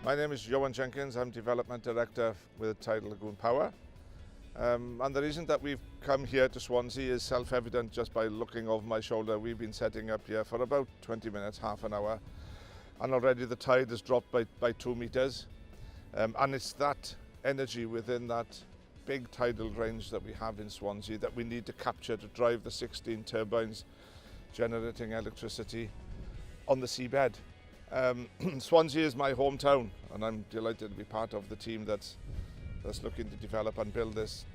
My name is Johan Jenkins. I'm Development Director with Tidal Lagoon Power. And the reason that we've come here to Swansea is self-evident just by looking over my shoulder. We've been setting up here for about 20 minutes, half an hour. And already the tide has dropped by 2 meters. And it's that energy within that big tidal range that we have in Swansea that we need to capture to drive the 16 turbines generating electricity on the seabed. Swansea is my hometown, and I'm delighted to be part of the team that's looking to develop and build this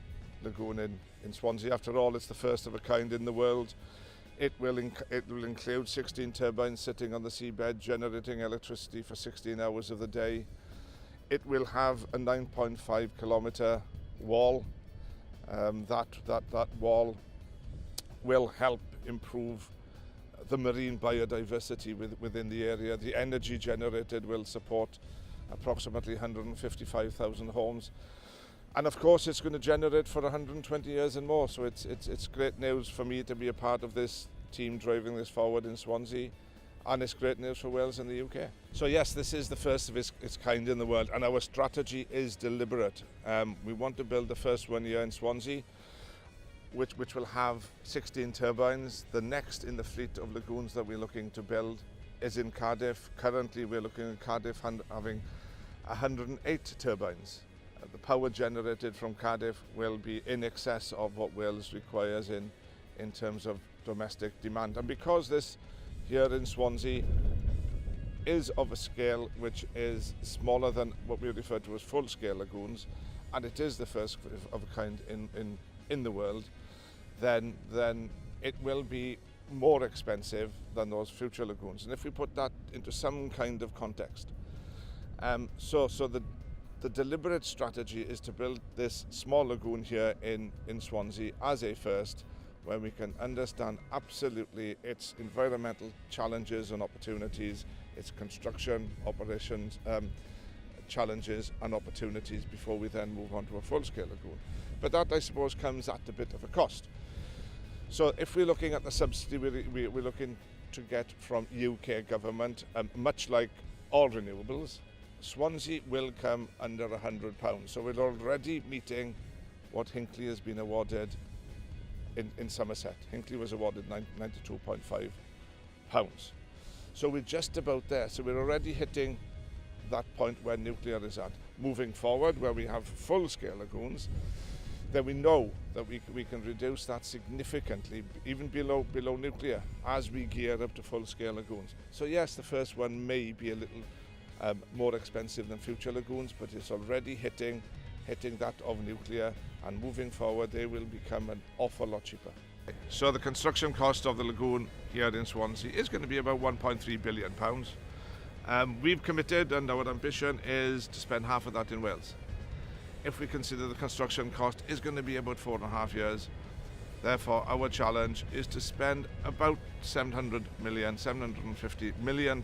lagoon in Swansea. After all, it's the first of a kind in the world. It will include 16 turbines sitting on the seabed generating electricity for 16 hours of the day. It will have a 9.5 kilometre wall. That wall will help improve the marine biodiversity within the area. The energy generated will support approximately 155,000 homes. And of course it's going to generate for 120 years and more. So it's great news for me to be a part of this team driving this forward in Swansea. And it's great news for Wales and the UK. So yes, this is the first of its kind in the world, and our strategy is deliberate. We want to build the first one here in Swansea, which will have 16 turbines. The next in the fleet of lagoons that we're looking to build is in Cardiff. Currently we're looking at Cardiff having 108 turbines. The power generated from Cardiff will be in excess of what Wales requires in terms of domestic demand. And because this here in Swansea is of a scale which is smaller than what we refer to as full-scale lagoons, and it is the first of a kind in the world, then it will be more expensive than those future lagoons. And if we put that into some kind of context, so the deliberate strategy is to build this small lagoon here in Swansea as a first, where we can understand absolutely its environmental challenges and opportunities, its construction, operations, challenges and opportunities before we then move on to a full-scale lagoon. But that, I suppose, comes at a bit of a cost. So if we're looking at the subsidy we're looking to get from UK government, much like all renewables, Swansea will come under £100. So we're already meeting what Hinkley has been awarded in Somerset. Hinkley was awarded £92.5. So we're just about there. So we're already hitting that point where nuclear is at. Moving forward, where we have full-scale lagoons, then we know that we can reduce that significantly, even below nuclear, as we gear up to full-scale lagoons. So yes, the first one may be a little more expensive than future lagoons, but it's already hitting that of nuclear, and moving forward they will become an awful lot cheaper. So the construction cost of the lagoon here in Swansea is going to be about £1.3 billion. We've committed, and our ambition is to spend half of that in Wales. If we consider the construction cost is going to be about 4.5 years, therefore our challenge is to spend about £750 million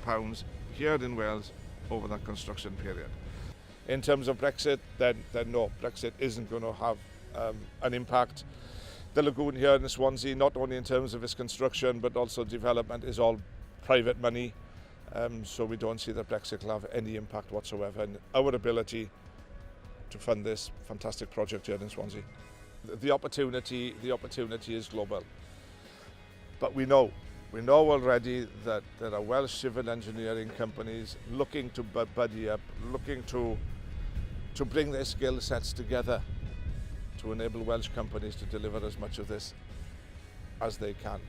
here in Wales over that construction period. In terms of Brexit, then no, Brexit isn't going to have an impact. The lagoon here in Swansea, not only in terms of its construction but also development, is all private money. So we don't see that Brexit will have any impact whatsoever in our ability to fund this fantastic project here in Swansea. The opportunity is global. But we know already that there are Welsh civil engineering companies looking to buddy up, looking to bring their skill sets together to enable Welsh companies to deliver as much of this as they can.